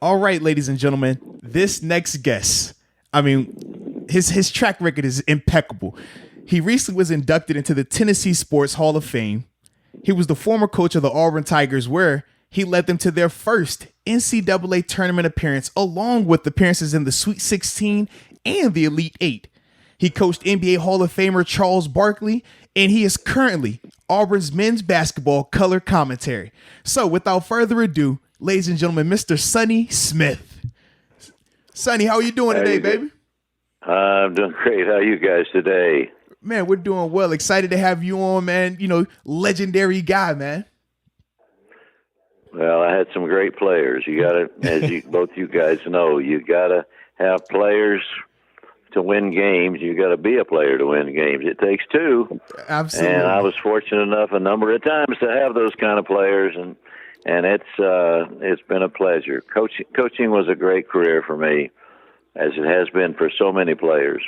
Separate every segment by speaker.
Speaker 1: All right, ladies and gentlemen, this next guest, I mean, his track record is impeccable. He recently was inducted into the Tennessee Sports Hall of Fame. He was the former coach of the Auburn Tigers, where he led them to their first NCAA tournament appearance, along with appearances in the Sweet 16 and the Elite Eight. He coached NBA Hall of Famer Charles Barkley, and he is currently Auburn's men's basketball color commentary. So without further ado, ladies and gentlemen, Mr. Sonny Smith. Sonny, how are you doing today, baby?
Speaker 2: I'm doing great. How are you guys today?
Speaker 1: Man, we're doing well. Excited to have you on, man. You know, legendary guy, man.
Speaker 2: Well, I had some great players. You got to, as both you guys know, you got to have players to win games. You got to be a player to win games. It takes two.
Speaker 1: Absolutely.
Speaker 2: And I was fortunate enough a number of times to have those kind of players, and it's been a pleasure. Coaching was a great career for me, as it has been for so many players.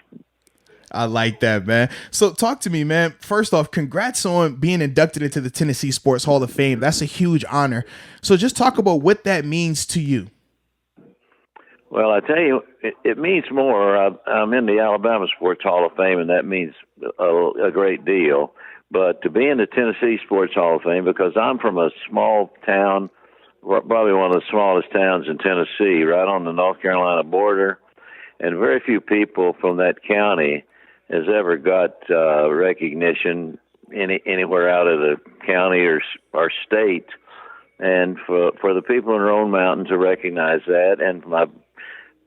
Speaker 1: I like that, man. So talk to me, man. First off, congrats on being inducted into the Tennessee Sports Hall of Fame. That's a huge honor. So just talk about what that means to you.
Speaker 2: Well, I tell you, it means more. I'm in the Alabama Sports Hall of Fame, and that means a great deal. But to be in the Tennessee Sports Hall of Fame, because I'm from a small town, probably one of the smallest towns in Tennessee, right on the North Carolina border, and very few people from that county has ever got recognition anywhere out of the county or state. And for the people in Roan Mountain to recognize that, and my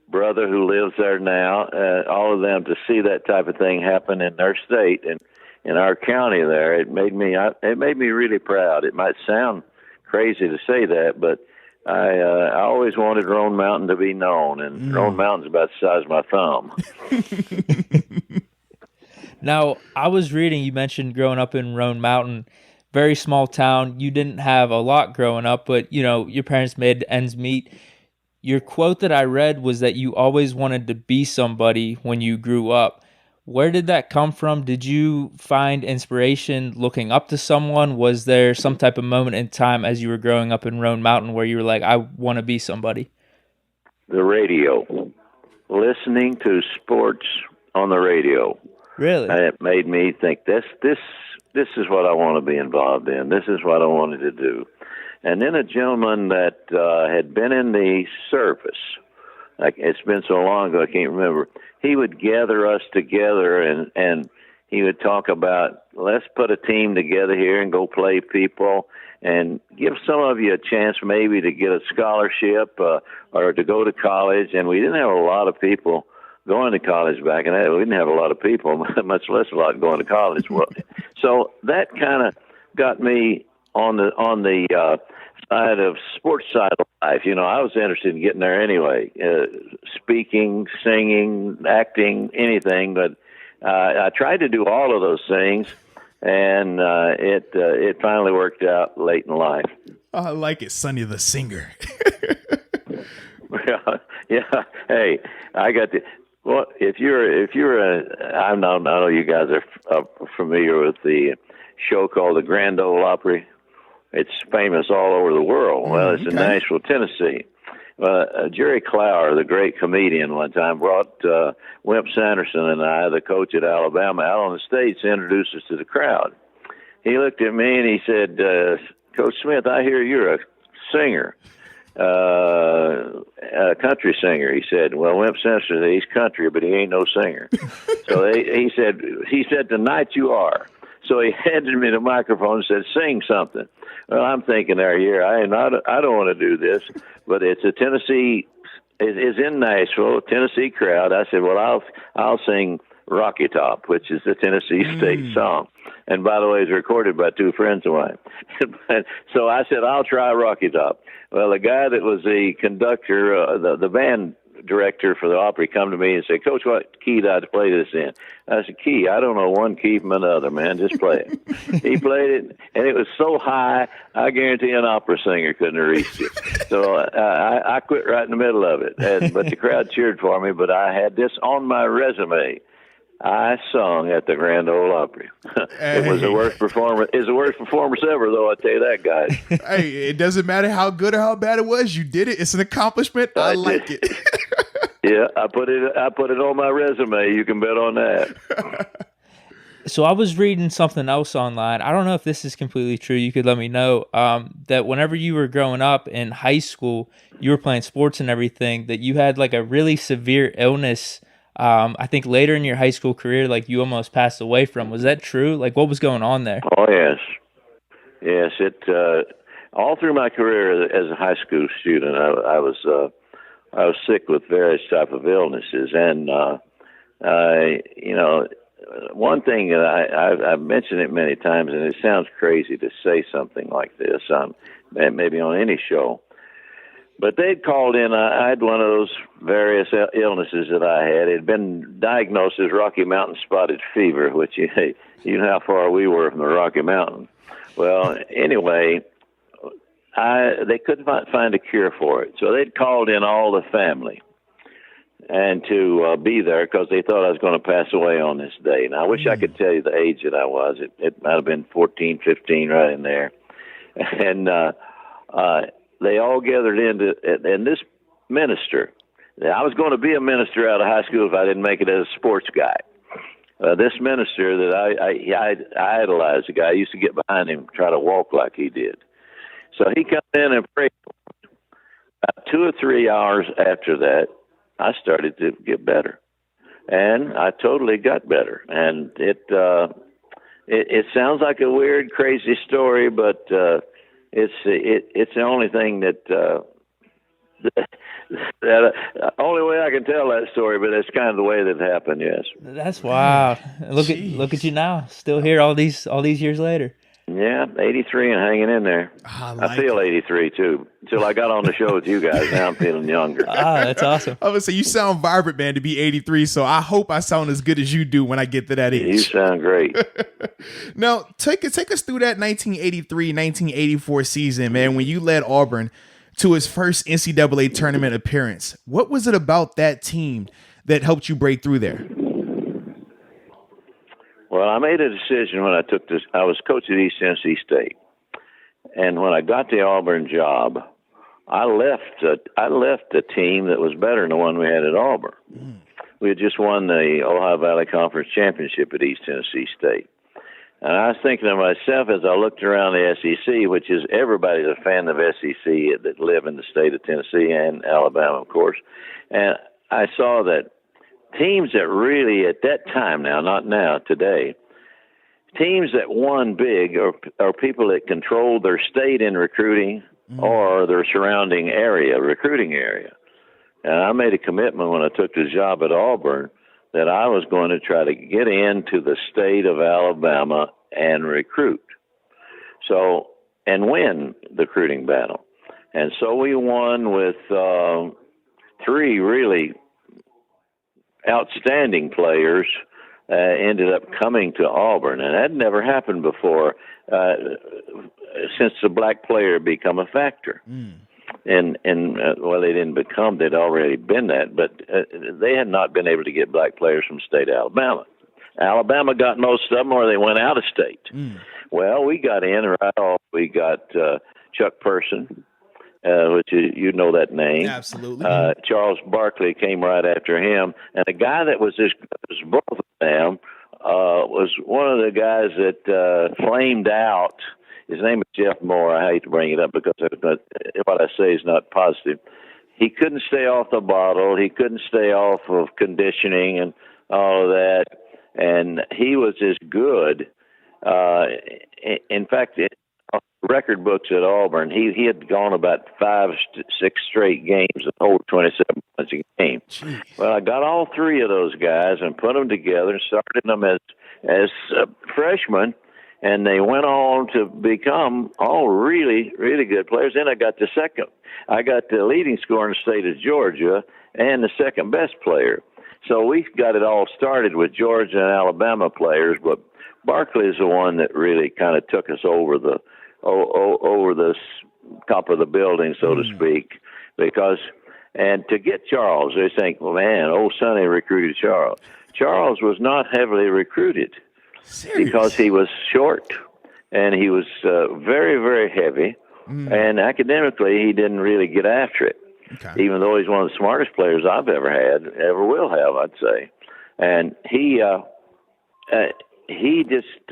Speaker 2: brother who lives there now, all of them to see that type of thing happen in their state and in our county there, it made me really proud. It might sound crazy to say that, but I always wanted Roan Mountain to be known, and Roan Mountain's about the size of my thumb.
Speaker 3: Now, I was reading, you mentioned growing up in Roan Mountain, very small town. You didn't have a lot growing up, but, you know, your parents made ends meet. Your quote that I read was that you always wanted to be somebody when you grew up. Where did that come from? Did you find inspiration looking up to someone? Was there some type of moment in time as you were growing up in Roan Mountain where you were like, I want to be somebody?
Speaker 2: The radio. Listening to sports on the radio.
Speaker 3: Really?
Speaker 2: It made me think, this is what I want to be involved in. This is what I wanted to do. And then a gentleman that had been in the service, like it's been so long ago I can't remember, he would gather us together and he would talk about, let's put a team together here and go play people and give some of you a chance maybe to get a scholarship or to go to college. And we didn't have a lot of people going to college back in that. We didn't have a lot of people, much less a lot going to college. So that kind of got me on the side of sports side of life. You know, I was interested in getting there anyway, speaking, singing, acting, anything. But I tried to do all of those things, and it finally worked out late in life.
Speaker 1: I like it, Sonny the singer.
Speaker 2: Yeah. Hey, I got the. Well, if you're I know you guys are familiar with the show called the Grand Ole Opry. It's famous all over the world. Well, it's in Nashville, Tennessee. Jerry Clower, the great comedian, one time brought Wimp Sanderson and I, the coach at Alabama, out on the stage to introduce us to the crowd. He looked at me and he said, Coach Smith, I hear you're a singer. A country singer. He said, well, Wimp Sanderson, he's country, but he ain't no singer. So he said, tonight you are. So he handed me the microphone and said, sing something. Well, I'm thinking there, I don't want to do this, but it's a Tennessee, it's in Nashville, Tennessee crowd. I said, well, I'll sing Rocky Top, which is the Tennessee State song. And by the way, it's recorded by two friends of mine. So I said, I'll try Rocky Top. Well, the guy that was the conductor, the band director for the Opry, come to me and say, Coach, what key did I play this in? I said, key? I don't know one key from another, man. Just play it. He played it, and it was so high, I guarantee an opera singer couldn't have reached it. So I quit right in the middle of it. But the crowd cheered for me, but I had this on my resume. I sung at the Grand Ole Opry. It was the worst performance. It's the worst performance ever, though. I tell you that, guys.
Speaker 1: Hey, it doesn't matter how good or how bad it was. You did it. It's an accomplishment. I like it.
Speaker 2: Yeah, I put it on my resume. You can bet on that.
Speaker 3: So I was reading something else online. I don't know if this is completely true. You could let me know. That whenever you were growing up in high school, you were playing sports and everything, that you had like a really severe illness. I think later in your high school career, like you almost passed away from. Was that true? Like what was going on there?
Speaker 2: Oh, yes. Yes, all through my career as a high school student, I was sick with various type of illnesses, and one thing that I've mentioned it many times, and it sounds crazy to say something like this, maybe on any show, but they'd called in. I had one of those various illnesses that I had. It had been diagnosed as Rocky Mountain spotted fever, which you know how far we were from the Rocky Mountain. Well, anyway, they couldn't find a cure for it, so they'd called in all the family and to be there because they thought I was going to pass away on this day. And I wish I could tell you the age that I was. It might have been 14, 15, right in there. And they all gathered and this minister, I was going to be a minister out of high school if I didn't make it as a sports guy. This minister that I idolized, the guy, I used to get behind him and try to walk like he did. So he comes in and prayed. About 2 or 3 hours after that, I started to get better, and I totally got better. And it sounds like a weird, crazy story, but it's the only thing that only way I can tell that story. But that's kind of the way that it happened. Yes,
Speaker 3: that's wild. Look at you now, still here all these years later.
Speaker 2: Yeah, 83 and hanging in there. I feel 83 too. Until I got on the show with you guys, now I'm feeling younger.
Speaker 3: That's awesome.
Speaker 1: I would say you sound vibrant, man, to be 83. So I hope I sound as good as you do when I get to that age.
Speaker 2: You sound great.
Speaker 1: Now, take us through that 1983-1984 season, man, when you led Auburn to its first NCAA tournament appearance. What was it about that team that helped you break through there?
Speaker 2: Well, I made a decision when I took this. I was coach at East Tennessee State, and when I got the Auburn job, I left a team that was better than the one we had at Auburn. We had just won the Ohio Valley Conference Championship at East Tennessee State, and I was thinking to myself as I looked around the SEC, which is everybody's a fan of SEC that live in the state of Tennessee and Alabama, of course, and I saw that teams that really, at that time now, not now, today, teams that won big are people that controlled their state in recruiting or their surrounding recruiting area. And I made a commitment when I took the job at Auburn that I was going to try to get into the state of Alabama and recruit. So, and win the recruiting battle. And so we won with 3 really outstanding players ended up coming to Auburn, and that never happened before since the black player become a factor. And well, they didn't become; they'd already been that, but they had not been able to get black players from state Alabama. Alabama got most of them, or they went out of state. Well, we got in right off. We got Chuck Person, which you know that name.
Speaker 1: Absolutely.
Speaker 2: Charles Barkley came right after him. And the guy that was both of them was one of the guys that flamed out. His name is Jeff Moore. I hate to bring it up because what I say is not positive. He couldn't stay off the bottle. He couldn't stay off of conditioning and all of that. And he was as good. In fact, record books at Auburn, he had gone about 5-6 straight games and hold 27 points a game.
Speaker 1: Jeez.
Speaker 2: Well, I got all 3 of those guys and put them together and started them as freshmen, and they went on to become all really, really good players. Then I got the leading scorer in the state of Georgia and the second best player. So we got it all started with Georgia and Alabama players, but Barkley is the one that really kind of took us over the top of the building, so to speak, because And to get Charles, they think, well, man, old Sonny recruited Charles. Charles was not heavily recruited.
Speaker 1: Serious?
Speaker 2: Because he was short and he was very, very heavy. And academically, he didn't really get after it, even though he's one of the smartest players I've ever had, ever will have, I'd say. And he just,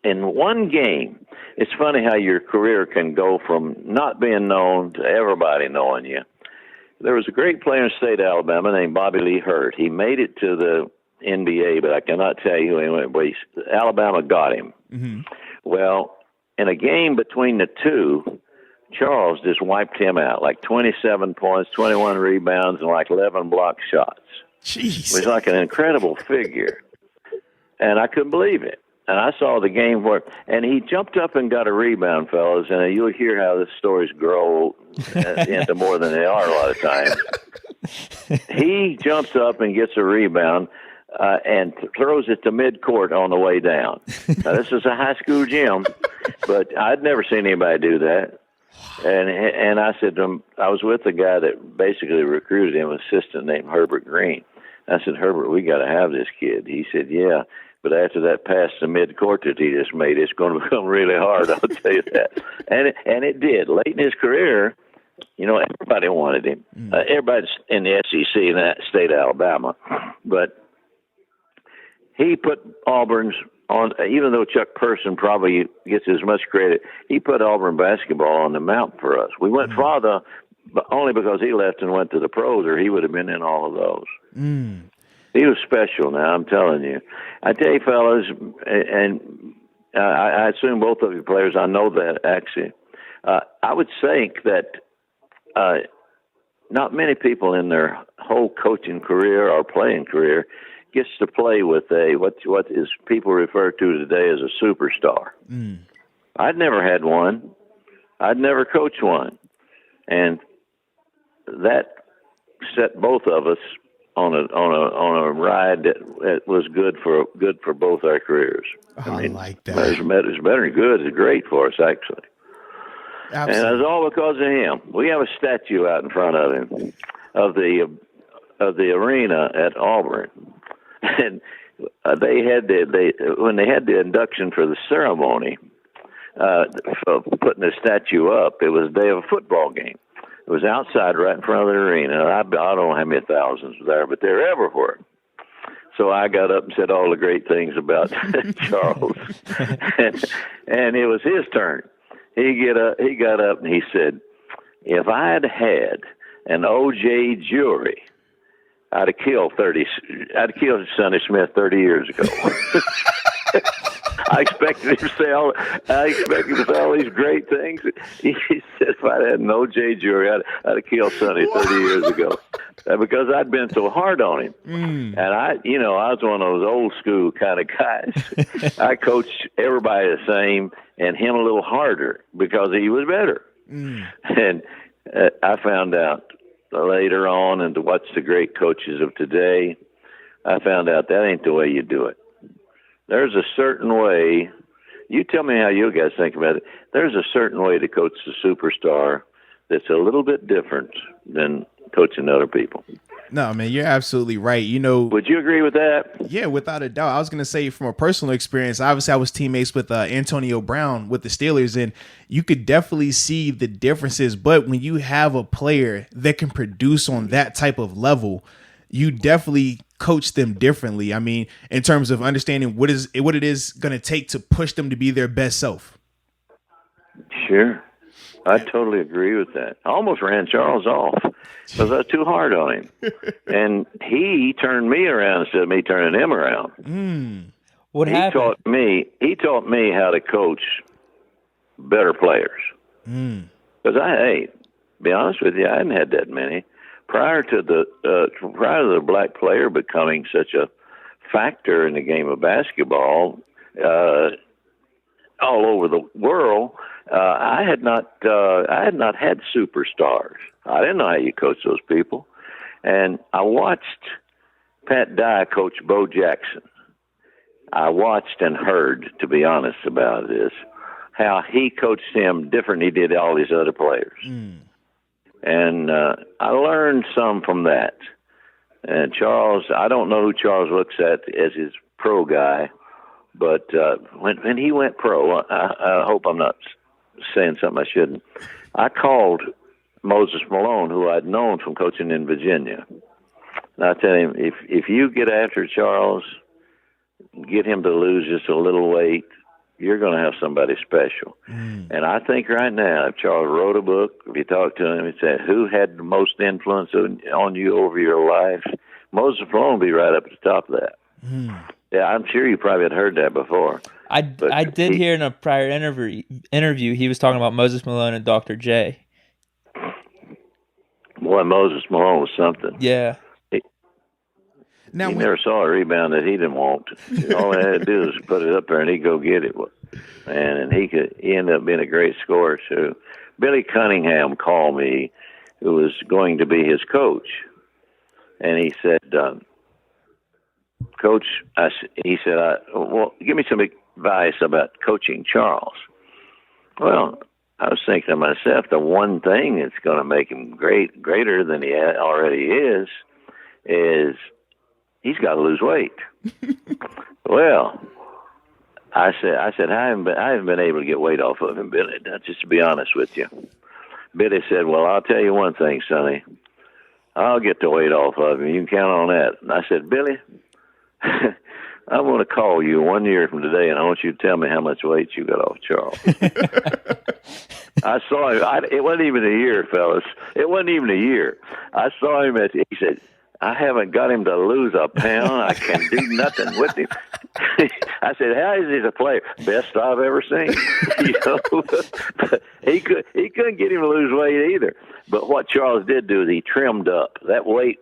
Speaker 2: in one game, it's funny how your career can go from not being known to everybody knowing you. There was a great player in the state of Alabama named Bobby Lee Hurt. He made it to the NBA, but I cannot tell you who he went, but Alabama got him. Well, in a game between the two, Charles just wiped him out, like 27 points, 21 rebounds, and like 11 block shots.
Speaker 1: Jeez.
Speaker 2: It was like an incredible figure. And I couldn't believe it. And I saw the game where, and he jumped up and got a rebound, fellas, and you'll hear how the stories grow into more than they are a lot of times. He jumps up and gets a rebound and throws it to midcourt on the way down. Now, this is a high school gym, but I'd never seen anybody do that. And I said to him, I was with the guy that basically recruited him, an assistant named Herbert Green. I said, Herbert, we got to have this kid. He said, yeah. But after that pass to midcourt that he just made, it's going to become really hard, I'll tell you that. And it did. Late in his career, you know, everybody wanted him. Everybody in the SEC in that state of Alabama. But he put Auburn's on, even though Chuck Person probably gets as much credit, he put Auburn basketball on the map for us. We went farther, but only because he left and went to the pros, or he would have been in all of those. He was special now, I'm telling you. I tell you, fellas, and I assume both of you players, I know that actually. I would think that not many people in their whole coaching career or playing career gets to play with what is people refer to today as a superstar. I'd never had one. I'd never coached one. And that set both of us on a ride that was good for both our careers.
Speaker 1: I mean, like that.
Speaker 2: It's better than good. It's great for us, actually.
Speaker 1: Absolutely.
Speaker 2: And it's all because of him. We have a statue out in front of him of the arena at Auburn, and they had when they had the induction for the ceremony for putting the statue up. It was the day of a football game. It was outside, right in front of the arena. I don't know how many thousands were there, but they're everywhere. So I got up and said all the great things about Charles, and it was his turn. He got up and he said, "If I had had an O.J. jury, I'd have killed Sonny Smith 30 years ago." I expected him to say all these great things. He said, if I had an O.J. jury, I'd have killed Sonny 30 years ago, because I'd been so hard on him. And I was one of those old school kind of guys. I coached everybody the same and him a little harder because he was better. And I found out later on, and to watch the great coaches of today, I found out that ain't the way you do it. There's a certain way. You tell me how you guys think about it. There's a certain way to coach the superstar that's a little bit different than coaching other people.
Speaker 1: No, man, you're absolutely right. You know,
Speaker 2: would you agree with that?
Speaker 1: Yeah, without a doubt. I was going to say, from a personal experience, obviously I was teammates with Antonio Brown with the Steelers, and you could definitely see the differences. But when you have a player that can produce on that type of level, you definitely coach them differently. I mean, in terms of understanding what it is going to take to push them to be their best self.
Speaker 2: Sure. I totally agree with that. I almost ran Charles off because I was too hard on him. And he turned me around instead of me turning him around.
Speaker 3: What happened?
Speaker 2: He taught me how to coach better players. Because be honest with you, I hadn't had that many. Prior to the black player becoming such a factor in the game of basketball all over the world, I had not had superstars. I didn't know how you coach those people, and I watched Pat Dye coach Bo Jackson. I watched and heard, to be honest about this, how he coached him different than he did all these other players. And I learned some from that. And Charles, I don't know who Charles looks at as his pro guy, but when he went pro, I hope I'm not saying something I shouldn't. I called Moses Malone, who I'd known from coaching in Virginia. And I tell him, if you get after Charles, get him to lose just a little weight, you're going to have somebody special. And I think right now, if Charles wrote a book, if you talk to him and said, who had the most influence on you over your life, Moses Malone would be right up at the top of that. Yeah, I'm sure you probably had heard that before.
Speaker 3: I did hear in a prior interview he was talking about Moses Malone and Dr. J.
Speaker 2: Boy, Moses Malone was something.
Speaker 3: Yeah.
Speaker 2: He never saw a rebound that he didn't want. All he had to do was put it up there and he'd go get it. And he ended up being a great scorer too. Billy Cunningham called me, who was going to be his coach. And he said, Coach, he said, well, give me some advice about coaching Charles. Well, I was thinking to myself, the one thing that's going to make him greater than he already is he's got to lose weight. Well, I said, I haven't been able to get weight off of him, Billy. Just to be honest with you. Billy said, well, I'll tell you one thing, Sonny. I'll get the weight off of him. You can count on that. And I said, Billy, I want to call you 1 year from today, and I want you to tell me how much weight you got off Charles. I saw him. It wasn't even a year, fellas. It wasn't even a year. I saw him he said, I haven't got him to lose a pound. I can do nothing with him. I said, how is he as a player? Best I've ever seen. He couldn't get him to lose weight either. But what Charles did do is he trimmed up. That weight,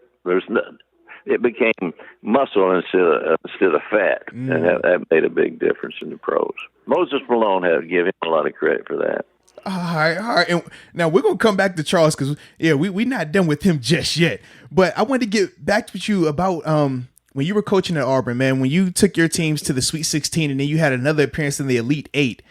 Speaker 2: it became muscle instead of fat. And that made a big difference in the pros. Moses Malone had to give him a lot of credit for that.
Speaker 1: All right. And now we're going to come back to Charles because, we're not done with him just yet. But I wanted to get back with you about when you were coaching at Auburn, man, when you took your teams to the Sweet 16 and then you had another appearance in the Elite 8.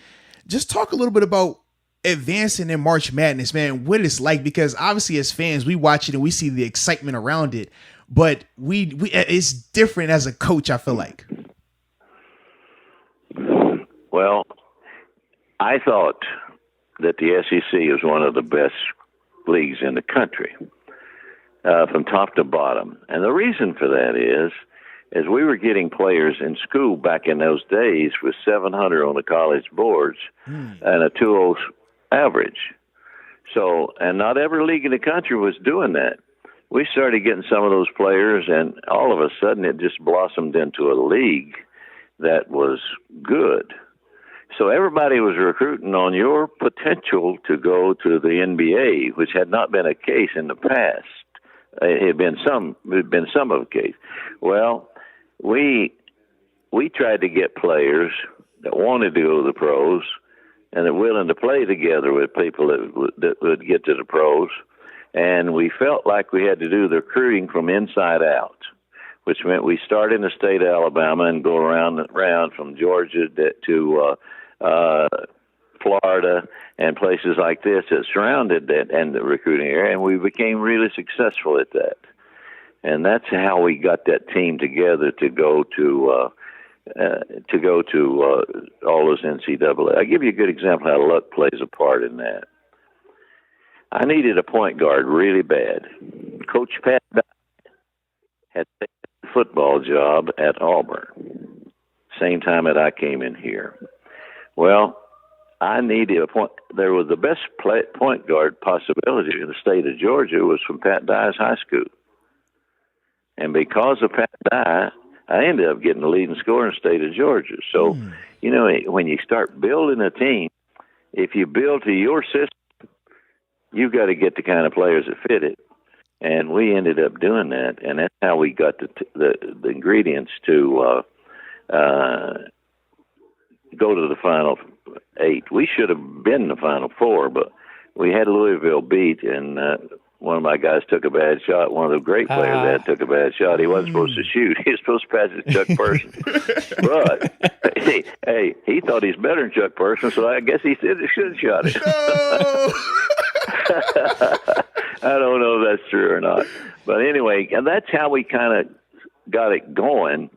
Speaker 1: Just talk a little bit about advancing in March Madness, man, what it's like, because obviously as fans, we watch it and we see the excitement around it. But we it's different as a coach, I feel like.
Speaker 2: Well, I thought that the SEC is one of the best leagues in the country, from top to bottom. And the reason for that is we were getting players in school back in those days with 700 on the college boards and a 2.0 average. So, and not every league in the country was doing that. We started getting some of those players, and all of a sudden it just blossomed into a league that was good. So everybody was recruiting on your potential to go to the NBA, which had not been a case in the past. It had been some of a case. Well, we tried to get players that wanted to go to the pros and that were willing to play together with people that would get to the pros. And we felt like we had to do the recruiting from inside out, which meant we start in the state of Alabama and go around from Georgia to Florida and places like this that surrounded that and the recruiting area, and we became really successful at that. And that's how we got that team together to go to all those NCAA. I'll give you a good example of how luck plays a part in that. I needed a point guard really bad. Coach Pat Dye had taken a football job at Auburn, same time that I came in here. Well, I needed a point. There was the best point guard possibility in the state of Georgia was from Pat Dye's high school. And because of Pat Dye, I ended up getting the leading scorer in the state of Georgia. So, when you start building a team, if you build to your system, you've got to get the kind of players that fit it. And we ended up doing that. And that's how we got the ingredients to go to the Final 8. We should have been in the Final 4, but we had Louisville beat, and one of my guys took a bad shot. One of the great players that took a bad shot. He wasn't supposed to shoot. He was supposed to pass it to Chuck Person. But, he thought he's better than Chuck Person, so I guess he should have shot it. I don't know if that's true or not. But anyway, and that's how we kind of got it going.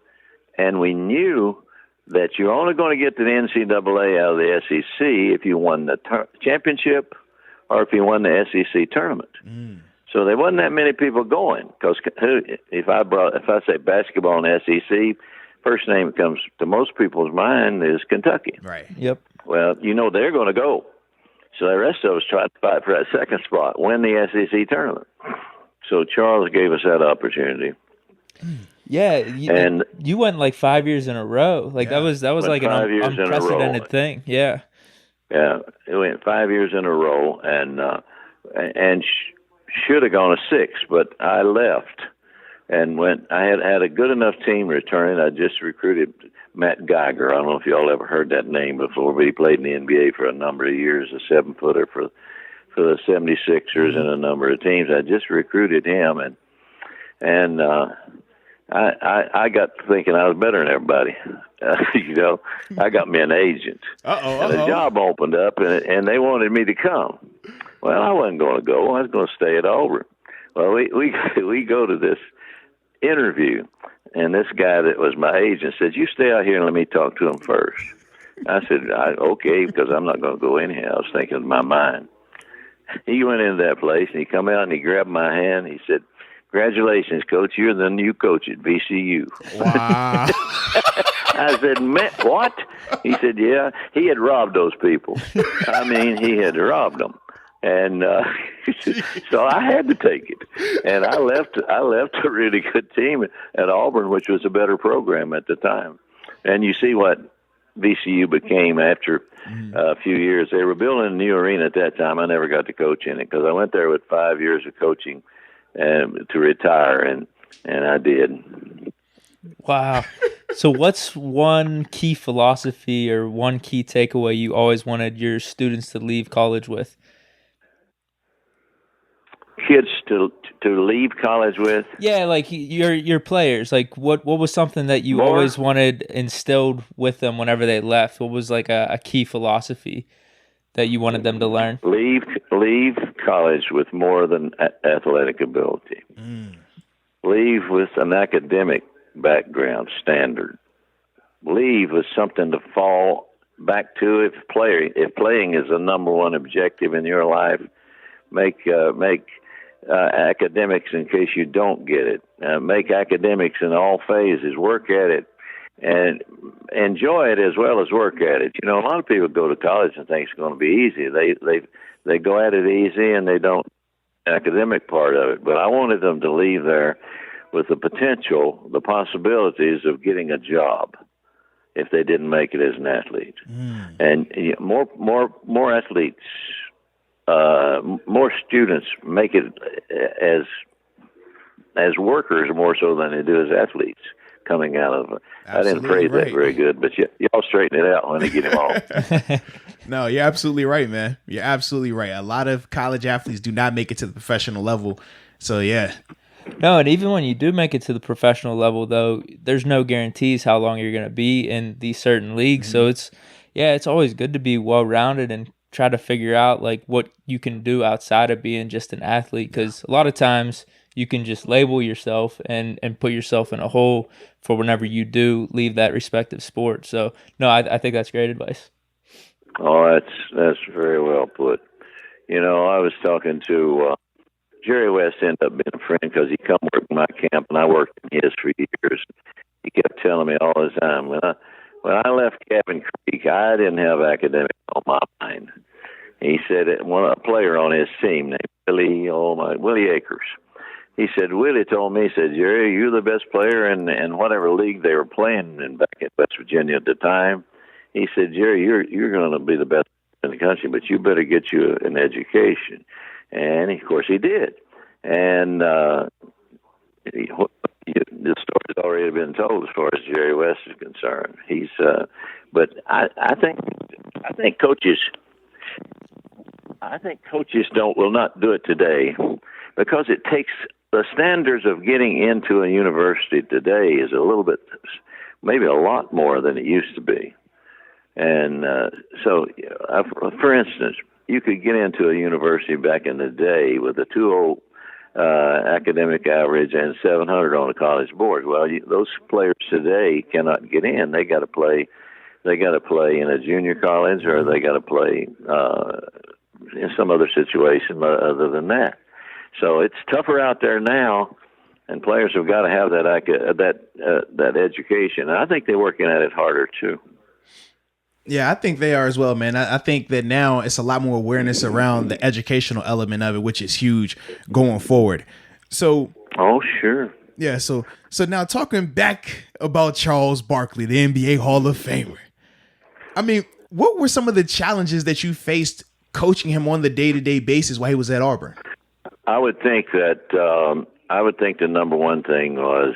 Speaker 2: And we knew that you're only going to get to the NCAA out of the SEC if you won the championship or if you won the SEC tournament. So there wasn't that many people going, because if I say basketball in the SEC, first name that comes to most people's mind is Kentucky.
Speaker 1: Right.
Speaker 3: Yep.
Speaker 2: Well, they're going to go. So the rest of us tried to fight for that second spot, win the SEC tournament. So Charles gave us that opportunity.
Speaker 3: Yeah, you went like 5 years in a row. Like that was like an unprecedented thing. Yeah.
Speaker 2: Yeah, it went 5 years in a row, and should have gone to 6, but I left and went. I had a good enough team returning. I just recruited Matt Geiger. I don't know if y'all ever heard that name before, but he played in the NBA for a number of years, a 7-footer for the 76ers and a number of teams. I just recruited him, and I got thinking I was better than everybody. I got me an agent. And a job opened up, and they wanted me to come. Well, I wasn't going to go. I was going to stay at Auburn. Well, we go to this interview, and this guy that was my agent said, "You stay out here and let me talk to him first." I said, "Okay," because I'm not going to go anyhow. I was thinking in my mind. He went into that place, and he come out, and he grabbed my hand. He said, "Congratulations, Coach. You're the new coach at VCU."
Speaker 1: Wow.
Speaker 2: I said, "Man, what?" He said, "Yeah." He had robbed those people. I mean, he had robbed them. And so I had to take it. And I left a really good team at Auburn, which was a better program at the time. And you see what VCU became after a few years. They were building a new arena at that time. I never got to coach in it because I went there with 5 years of coaching to retire, and I did.
Speaker 3: Wow. So what's one key philosophy or one key takeaway you always wanted your students to leave college with?
Speaker 2: Kids to leave college with?
Speaker 3: Yeah, like your players. Like what was something that you always wanted instilled with them whenever they left? What was like a key philosophy that you wanted them to learn?
Speaker 2: Leave college with more than athletic ability. Leave with an academic background standard. Leave with something to fall back to if playing is the number one objective in your life. Make academics in case you don't get it. Make academics in all phases. Work at it and enjoy it as well as work at it. A lot of people go to college and think it's going to be easy. They go at it easy and they don't academic part of it. But I wanted them to leave there with the possibilities of getting a job if they didn't make it as an athlete. And more athletes. More students make it as workers more so than they do as athletes coming out of it. I didn't phrase that very good, but y'all straighten it out when they get him off.
Speaker 1: No, you're absolutely right, man. You're absolutely right. A lot of college athletes do not make it to the professional level. So, yeah.
Speaker 3: No, and even when you do make it to the professional level, though, there's no guarantees how long you're going to be in these certain leagues. So it's always good to be well-rounded and try to figure out like what you can do outside of being just an athlete, because a lot of times you can just label yourself and put yourself in a hole for whenever you do leave that respective sport. So no, I think that's great advice.
Speaker 2: Oh, that's very well put. I was talking to Jerry West. Ended up being a friend because he come work in my camp and I worked in his for years. He kept telling me all the time when I left Cabin Creek, I didn't have academics on my mind. He said a player on his team named Willie Akers. He said, Willie told me, he said, "Jerry, you're the best player in whatever league they were playing in back in West Virginia at the time." He said, "Jerry, you're going to be the best in the country, but you better get you an education." And of course he did. And the story's already been told as far as Jerry West is concerned. But I think coaches will not do it today because it takes the standards of getting into a university today is a little bit, maybe a lot more than it used to be. And so, for instance, you could get into a university back in the day with a 2.0 academic average and 700 on the college board. Well, those players today cannot get in. They got to play. They got to play in a junior college, or they got to play in some other situation other than that. So it's tougher out there now, and players have got to have that education. And I think they're working at it harder too.
Speaker 1: Yeah, I think they are as well, man. I think that now it's a lot more awareness around the educational element of it, which is huge going forward. So,
Speaker 2: oh, sure.
Speaker 1: Yeah, so now talking back about Charles Barkley, the NBA Hall of Famer. I mean, what were some of the challenges that you faced coaching him on the day-to-day basis while he was at Auburn?
Speaker 2: I would think the number one thing was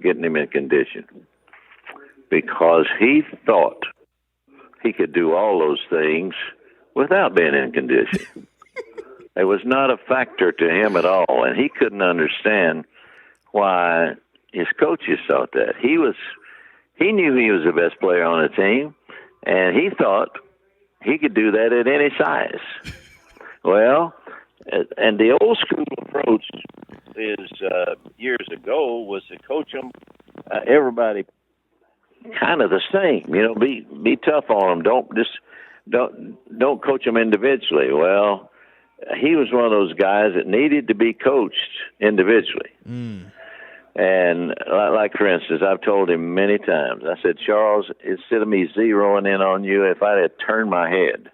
Speaker 2: getting him in condition, because he thought he could do all those things without being in condition. It was not a factor to him at all, and he couldn't understand why his coaches thought that. He knew he was the best player on the team, and he thought he could do that at any size. Well, and the old school approach is years ago was to coach them, everybody kind of the same. Be tough on them. Don't coach them individually. Well, he was one of those guys that needed to be coached individually. And like, for instance, I've told him many times, I said, Charles, instead of me zeroing in on you, if I had turned my head,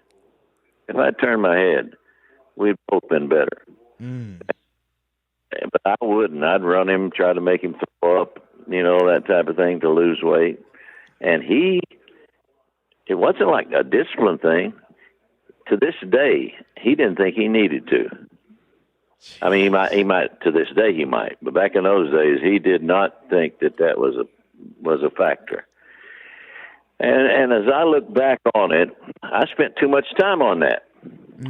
Speaker 2: we'd both been better. But I wouldn't. I'd run him, try to make him throw up, that type of thing to lose weight. And it wasn't like a discipline thing. To this day, he didn't think he needed to. I mean, he might, to this day he might, but back in those days, he did not think that was a factor. And as I look back on it, I spent too much time on that.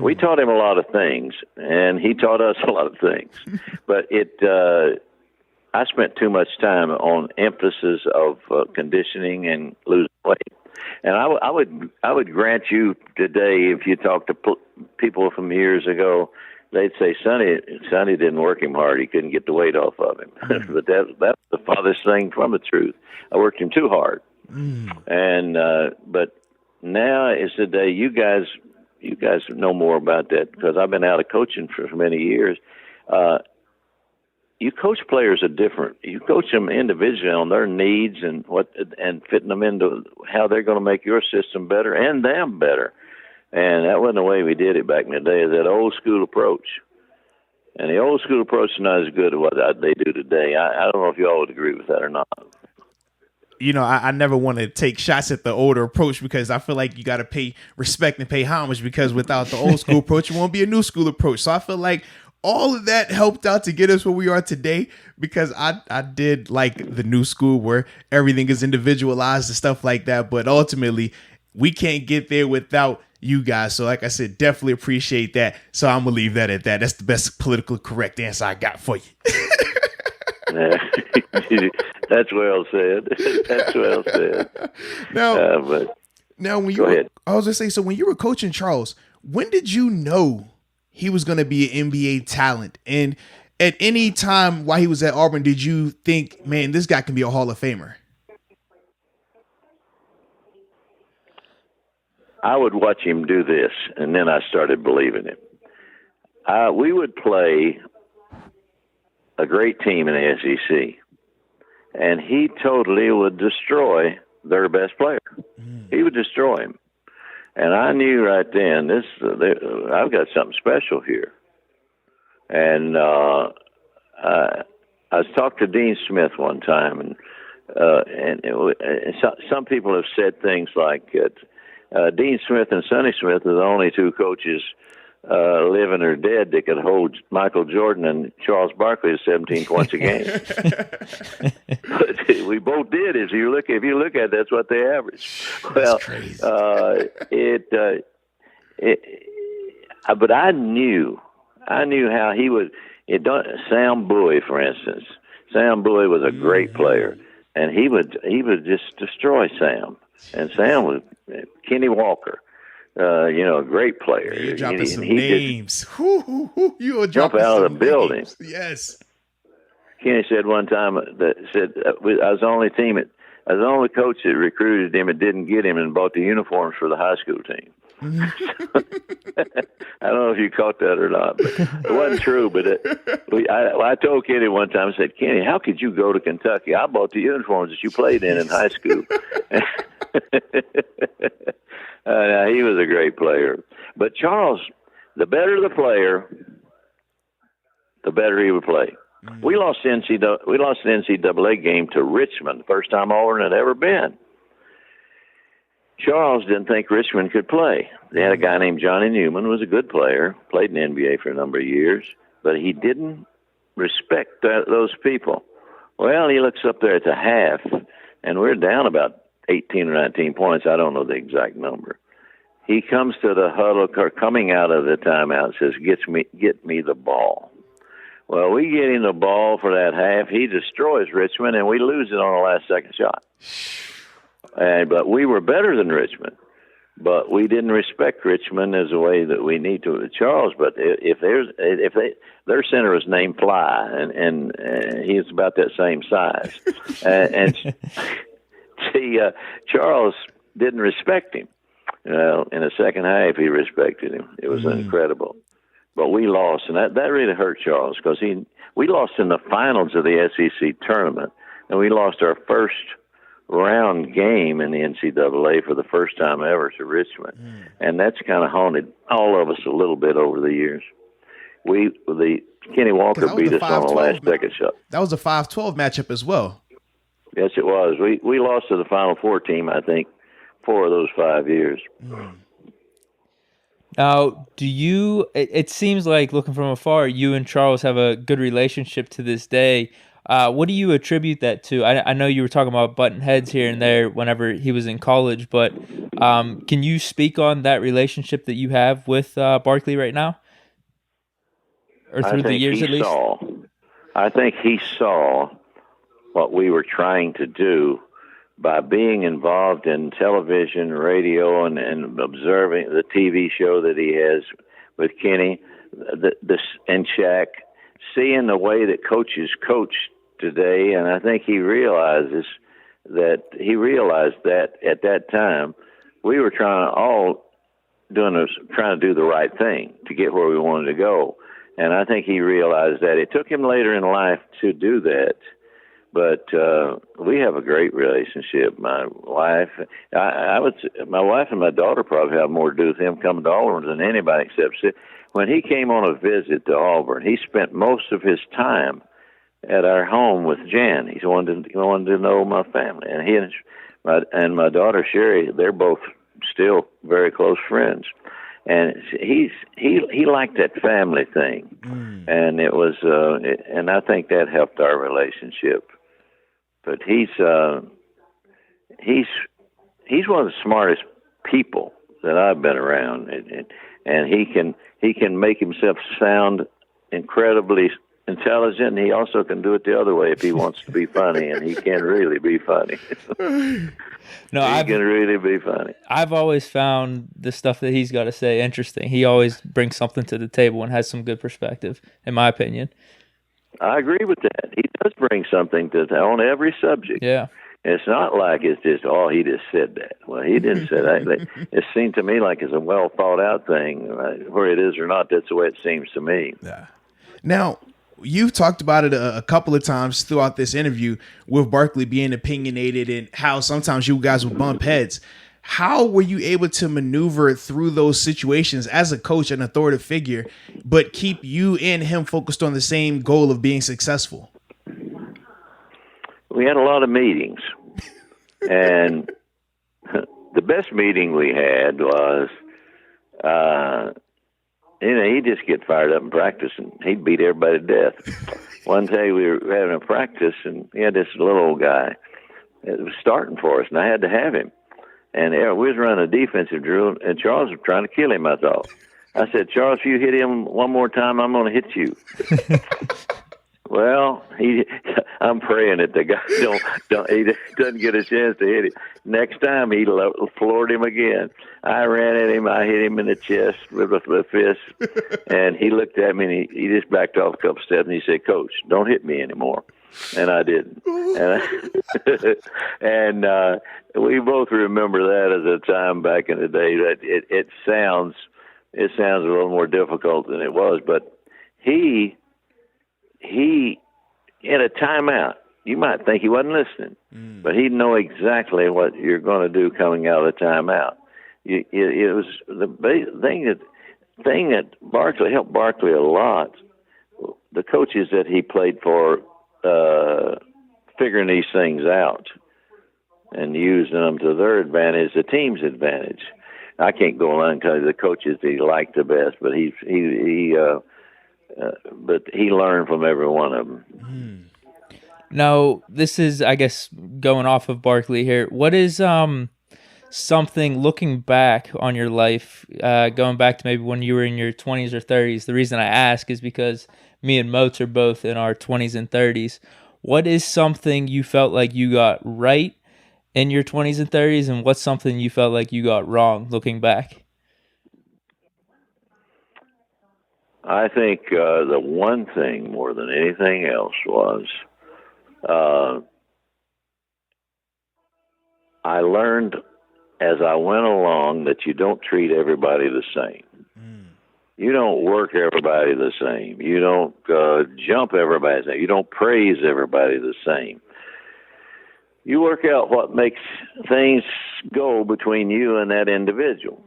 Speaker 2: We taught him a lot of things, and he taught us a lot of things. But I spent too much time on emphasis of conditioning and losing weight. And I would grant you today, if you talk to people from years ago, they'd say Sonny didn't work him hard. He couldn't get the weight off of him. But that's the farthest thing from the truth. I worked him too hard. And but now is the day. You guys know more about that, because I've been out of coaching for many years. You coach players are different. You coach them individually on their needs and fitting them into how they're going to make your system better and them better. And that wasn't the way we did it back in the day, that old school approach. And the old school approach is not as good as what they do today. I don't know if you all would agree with that or not.
Speaker 1: I never want to take shots at the older approach, because I feel like you got to pay respect and pay homage, because without the old school approach, it won't be a new school approach. So I feel like all of that helped out to get us where we are today, because I did like the new school where everything is individualized and stuff like that. But ultimately, we can't get there without you guys. So like I said, definitely appreciate that. So I'm going to leave that at that. That's the best politically correct answer I got for you.
Speaker 2: That's well said. That's well said.
Speaker 1: Now, when you were, I was going to say, so when you were coaching Charles, when did you know he was going to be an NBA talent? And at any time while he was at Auburn, did you think, man, this guy can be a Hall of Famer?
Speaker 2: I would watch him do this, and then I started believing it. We would play a great team in the SEC, and he totally would destroy their best player. He would destroy him. And I knew right then, I've got something special here. And I was talking to Dean Smith one time, and some people have said things like Dean Smith and Sonny Smith are the only two coaches living or dead that could hold Michael Jordan and Charles Barkley to 17 points a game. But we both did. If you look at it, that's what they averaged. Well, but I knew how he would. Sam Bowie, for instance. Sam Bowie was a great player, and he would just destroy Sam. And Sam was Kenny Walker. a great player.
Speaker 1: You dropping some
Speaker 2: he
Speaker 1: names. You were
Speaker 2: jump
Speaker 1: dropping
Speaker 2: out
Speaker 1: some
Speaker 2: of the building.
Speaker 1: names. Yes.
Speaker 2: Kenny said one time I was the only coach that recruited him and didn't get him and bought the uniforms for the high school team. I don't know if you caught that or not, but it wasn't true. But I told Kenny one time, I said, Kenny, how could you go to Kentucky? I bought the uniforms that you played in high school. He was a great player. But Charles, the better the player, the better he would play. Mm-hmm. We lost the NCAA game to Richmond, the first time Auburn had ever been. Charles didn't think Richmond could play. They had a guy named Johnny Newman, who was a good player, played in the NBA for a number of years, but he didn't respect those people. Well, he looks up there at the half, and we're down about 18 or 19 points. I don't know the exact number. He comes to the huddle, coming out of the timeout, says, get me the ball. Well, we get him the ball for that half. He destroys Richmond, and we lose it on the last second shot. But we were better than Richmond. But we didn't respect Richmond as a way that we need to with Charles. But if their center is named Fly, and he's about that same size, and Charles didn't respect him. Well, in the second half, he respected him. It was incredible. But we lost, and that really hurt Charles because we lost in the finals of the SEC tournament, and we lost our first round game in the NCAA for the first time ever to Richmond. And that's kind of haunted all of us a little bit over the years. Kenny Walker beat us on the last second shot.
Speaker 1: That was a 5-12 matchup as well.
Speaker 2: Yes, it was. We lost to the Final Four team, I think, 4 of those 5 years.
Speaker 3: Now, it seems like looking from afar, you and Charles have a good relationship to this day. What do you attribute that to? I know you were talking about button heads here and there whenever he was in college, but can you speak on that relationship that you have with Barkley right now? Or through the years at least?
Speaker 2: I think he saw what we were trying to do by being involved in television, radio, and observing the TV show that he has with Kenny and Shaq, seeing the way that coaches coach today, and I think he realized that at that time we were trying to do the right thing to get where we wanted to go, and I think he realized that. It took him later in life to do that, but we have a great relationship. My wife and my daughter probably have more to do with him coming to Auburn than anybody except when he came on a visit to Auburn. He spent most of his time at our home with Jan. He wanted to know my family, and my daughter Sherry. They're both still very close friends, and he liked that family thing, and it was and I think that helped our relationship. But he's one of the smartest people that I've been around, and he can make himself sound incredibly intelligent, and he also can do it the other way if he wants to be funny, and he can really be funny. He can really be funny.
Speaker 3: I've always found the stuff that he's got to say interesting. He always brings something to the table and has some good perspective, in my opinion.
Speaker 2: I agree with that. He does bring something on every subject.
Speaker 3: Yeah.
Speaker 2: It's not like it's just, he just said that. Well, he didn't say that. It seemed to me like it's a well thought out thing. Where it is or not, that's the way it seems to me.
Speaker 1: Yeah. Now, you've talked about it a couple of times throughout this interview with Barkley being opinionated and how sometimes you guys would bump heads. How were you able to maneuver through those situations as a coach and authoritative figure, but keep you and him focused on the same goal of being successful?
Speaker 2: We had a lot of meetings, and the best meeting we had was, he'd just get fired up in practice, and he'd beat everybody to death. One day we were having a practice, and he had this little old guy that was starting for us, and I had to have him. And we was running a defensive drill, and Charles was trying to kill him, I thought. I said, Charles, if you hit him one more time, I'm going to hit you. Well, I'm praying that the guy he doesn't get a chance to hit it. Next time he floored him again. I ran at him. I hit him in the chest with a fist, and he looked at me and he just backed off a couple steps and he said, "Coach, don't hit me anymore." And I didn't. And we both remember that as a time back in the day. That it sounds a little more difficult than it was, but he in a timeout, you might think he wasn't listening, but he'd know exactly what you're going to do coming out of the timeout. It was the thing that Barkley helped Barkley a lot. The coaches that he played for, figuring these things out and using them to their advantage, the team's advantage. I can't go on and tell you the coaches he liked the best, but but he learned from every one of them.
Speaker 3: Now, this is, I guess, going off of Barkley here. What is something, looking back on your life, going back to maybe when you were in your 20s or 30s? The reason I ask is because me and Moats are both in our 20s and 30s. What is something you felt like you got right in your 20s and 30s, and what's something you felt like you got wrong looking back?
Speaker 2: I think the one thing more than anything else was I learned as I went along that you don't treat everybody the same. You don't work everybody the same. You don't jump everybody the same. You don't praise everybody the same. You work out what makes things go between you and that individual.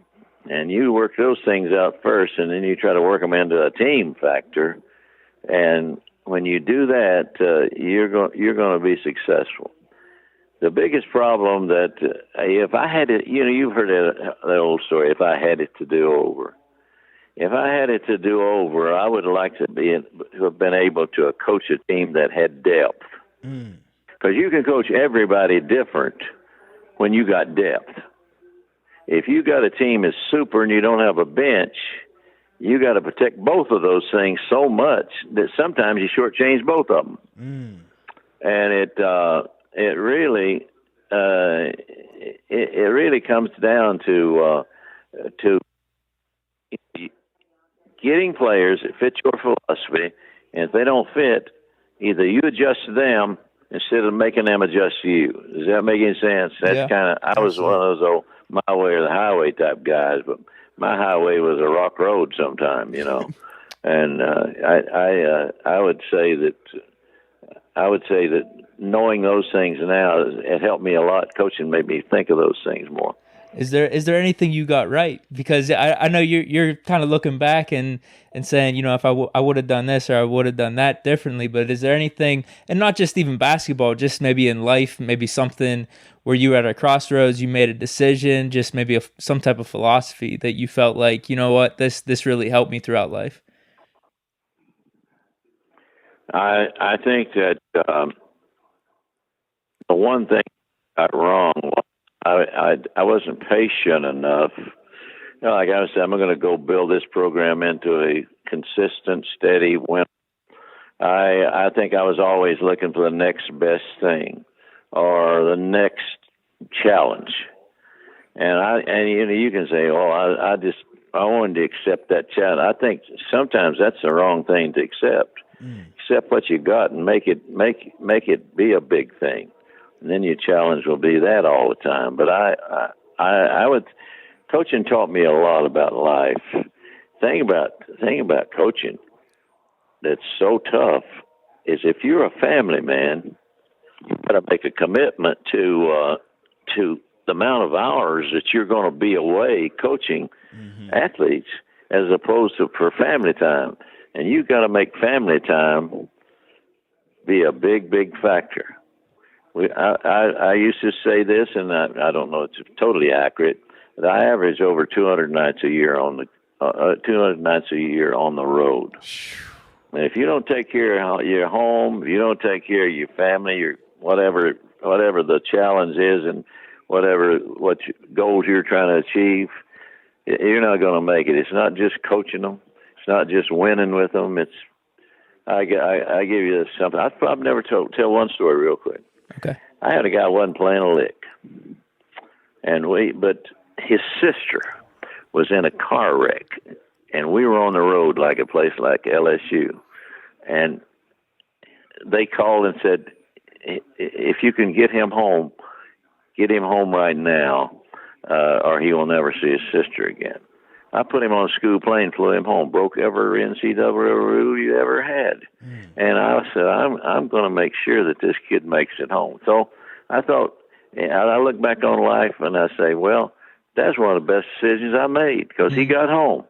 Speaker 2: And you work those things out first, and then you try to work them into a team factor. And when you do that, you're going to be successful. The biggest problem that if I had it, you've heard that old story. If I had it to do over, I would like to have been able to coach a team that had depth. Because you can coach everybody different when you got depth. If you got a team that's super and you don't have a bench, you got to protect both of those things so much that sometimes you shortchange both of them. And it really comes down to getting players that fit your philosophy, and if they don't fit, either you adjust to them instead of making them adjust to you. Does that make any sense? That's I was one of those old my way or the highway type guys, but my highway was a rock road sometime, And I would say that knowing those things now, it helped me a lot. Coaching made me think of those things more.
Speaker 3: Is there anything you got right? Because I know you're kind of looking back and saying, if I would have done this or I would have done that differently, but is there anything, and not just even basketball, just maybe in life, maybe something where you were at a crossroads, you made a decision, just maybe some type of philosophy that you felt like, this really helped me throughout life?
Speaker 2: I think that the one thing I got wrong was I wasn't patient enough. Like I said, I'm going to go build this program into a consistent, steady win. I think I was always looking for the next best thing or the next challenge. And you can say, I wanted to accept that challenge. I think sometimes that's the wrong thing to accept. Accept what you got and make it be a big thing. And then your challenge will be that all the time. But coaching taught me a lot about life. Thing about coaching that's so tough is if you're a family man, you got to make a commitment to the amount of hours that you're going to be away coaching athletes, as opposed to for family time. And you got to make family time be a big, big factor. I used to say this, and I don't know it's totally accurate, but I average over 200 nights a year on the road. And if you don't take care of your home, if you don't take care of your family, your whatever the challenge is, and what goals you're trying to achieve, you're not going to make it. It's not just coaching them. It's not just winning with them. I give you something. I've never tell one story real quick.
Speaker 3: Okay.
Speaker 2: I had a guy who wasn't playing a lick, but his sister was in a car wreck, and we were on the road like a place like LSU, and they called and said, if you can get him home right now, or he will never see his sister again. I put him on a school plane, flew him home, broke every NCAA rule you ever had. And I said, I'm going to make sure that this kid makes it home. So I thought, I look back on life and I say, well, that's one of the best decisions I made because he got home.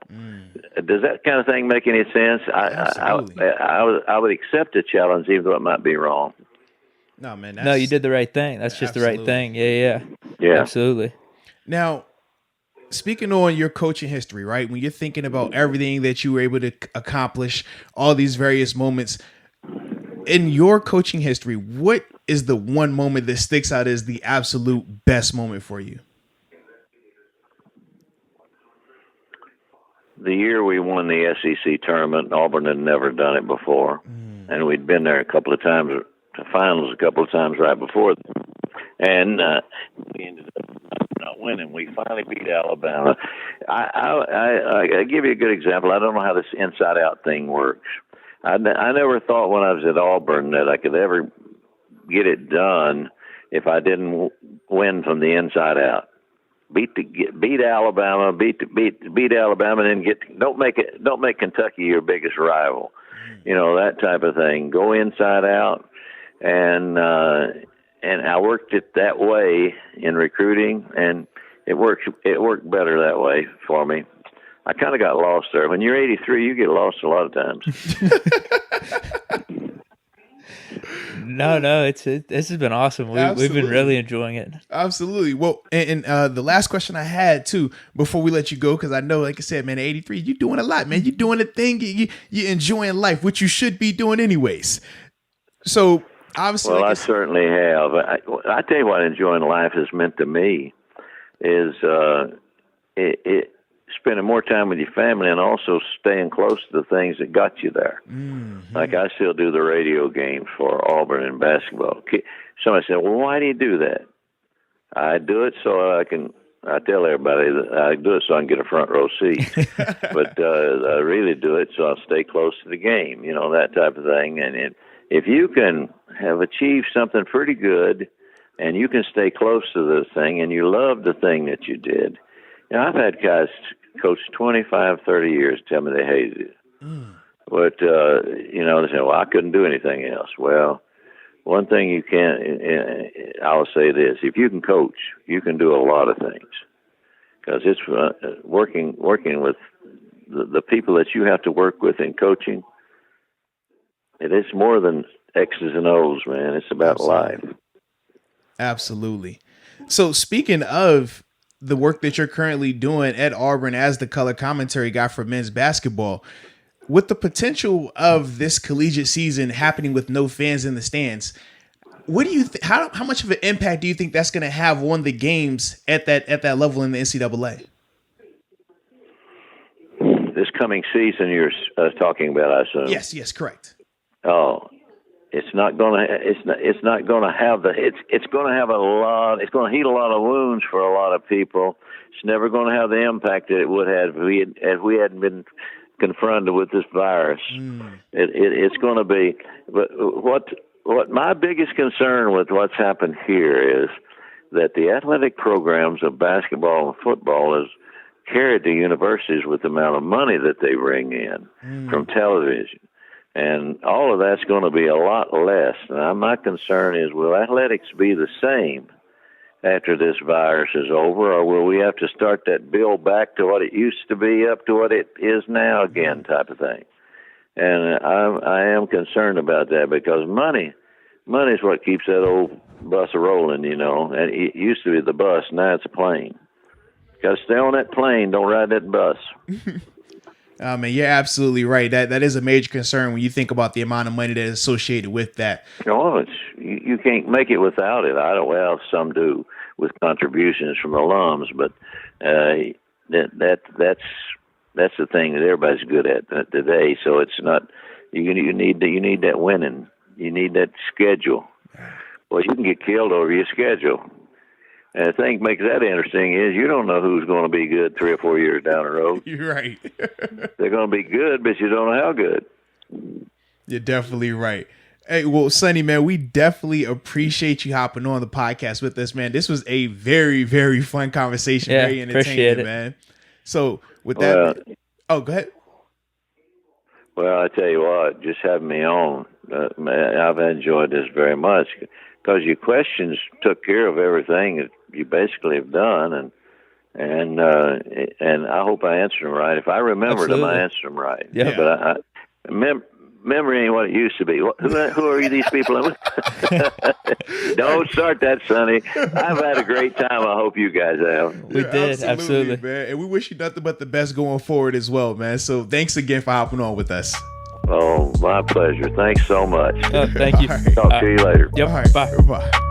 Speaker 2: Does that kind of thing make any sense? I would accept a challenge even though it might be wrong.
Speaker 1: No, man.
Speaker 3: No, you did the right thing. That's just the right thing. Yeah. Absolutely.
Speaker 1: Now, speaking on your coaching history, right? When you're thinking about everything that you were able to accomplish, all these various moments in your coaching history, what is the one moment that sticks out as the absolute best moment for you?
Speaker 2: The year we won the SEC tournament, Auburn had never done it before, and we'd been there a couple of times to finals a couple of times right before, and we ended up not winning. We finally beat Alabama. I give you a good example. I don't know how this inside-out thing works. I never thought when I was at Auburn that I could ever get it done if I didn't win from the inside out. Beat Alabama, beat Alabama, and then don't make Kentucky your biggest rival. That type of thing. Go inside out, and I worked it that way in recruiting, and it worked better that way for me. I kind of got lost there. When you're 83, you get lost a lot of times.
Speaker 3: No, this has been awesome. We've been really enjoying it.
Speaker 1: Absolutely. Well, and the last question I had too, before we let you go, because I know, like I said, man, at 83, you're doing a lot, man. You're doing a thing. You're enjoying life, which you should be doing anyways. So obviously,
Speaker 2: well, I certainly have. I tell you what, enjoying life has meant to me is spending more time with your family and also staying close to the things that got you there. Like I still do the radio games for Auburn and basketball. Somebody said, well, why do you do that? I do it so I tell everybody that I do it so I can get a front row seat. But I really do it so I'll stay close to the game, that type of thing. And if you can have achieved something pretty good and you can stay close to this thing and you love the thing that you did, I've had guys coach 25, 30 years tell me they hated it. But, they say, well, I couldn't do anything else. Well, one thing you can't, I'll say this, if you can coach, you can do a lot of things. Because it's working with the people that you have to work with in coaching. It is more than X's and O's, man. It's about life.
Speaker 1: Absolutely. So speaking of the work that you're currently doing at Auburn as the color commentary guy for men's basketball, with the potential of this collegiate season happening with no fans in the stands, what do you how much of an impact do you think that's going to have on the games at that level in the NCAA?
Speaker 2: This coming season you're talking about, I assume.
Speaker 1: Yes, correct.
Speaker 2: Oh, it's not going to have it's going to have a lot. It's going to heal a lot of wounds for a lot of people. It's never going to have the impact that it would have if we hadn't been confronted with this virus. It's going to be. But what my biggest concern with what's happened here is that the athletic programs of basketball and football is carried to universities with the amount of money that they bring in from television. And all of that's going to be a lot less. Now, my concern is, will athletics be the same after this virus is over, or will we have to start that bill back to what it used to be up to what it is now again type of thing? And I am concerned about that because money is what keeps that old bus rolling, And it used to be the bus, now it's a plane. Got to stay on that plane, don't ride that bus.
Speaker 1: Man, you're absolutely right. That is a major concern when you think about the amount of money that is associated with that.
Speaker 2: No, you can't make it without it. Well, some do with contributions from alums, but that's the thing that everybody's good at today. So it's not You need that winning. You need that schedule. Well, you can get killed over your schedule. And the thing that makes that interesting is you don't know who's going to be good 3 or 4 years down the road.
Speaker 1: You're right.
Speaker 2: They're going to be good, but you don't know how good.
Speaker 1: You're definitely right. Hey, well, Sonny, man, we definitely appreciate you hopping on the podcast with us, man. This was a very, very fun conversation.
Speaker 3: Yeah,
Speaker 1: very
Speaker 3: appreciate
Speaker 1: entertaining,
Speaker 3: it.
Speaker 1: man. So with that, oh, go ahead.
Speaker 2: Well, I tell you what, just having me on, man, I've enjoyed this very much because your questions took care of everything that you basically have done, and I hope I answered them right. If I remembered them, I answered them right.
Speaker 3: Yeah.
Speaker 2: But memory ain't what it used to be. Who are these people? Don't start that, Sonny. I've had a great time. I hope you guys have.
Speaker 3: We did, absolutely,
Speaker 1: man. And we wish you nothing but the best going forward as well, man. So thanks again for hopping on with us.
Speaker 2: Oh, my pleasure. Thanks so much.
Speaker 3: Thank you.
Speaker 1: All right.
Speaker 2: Talk to you later.
Speaker 3: Yep.
Speaker 1: All right.
Speaker 3: Bye.
Speaker 1: Bye.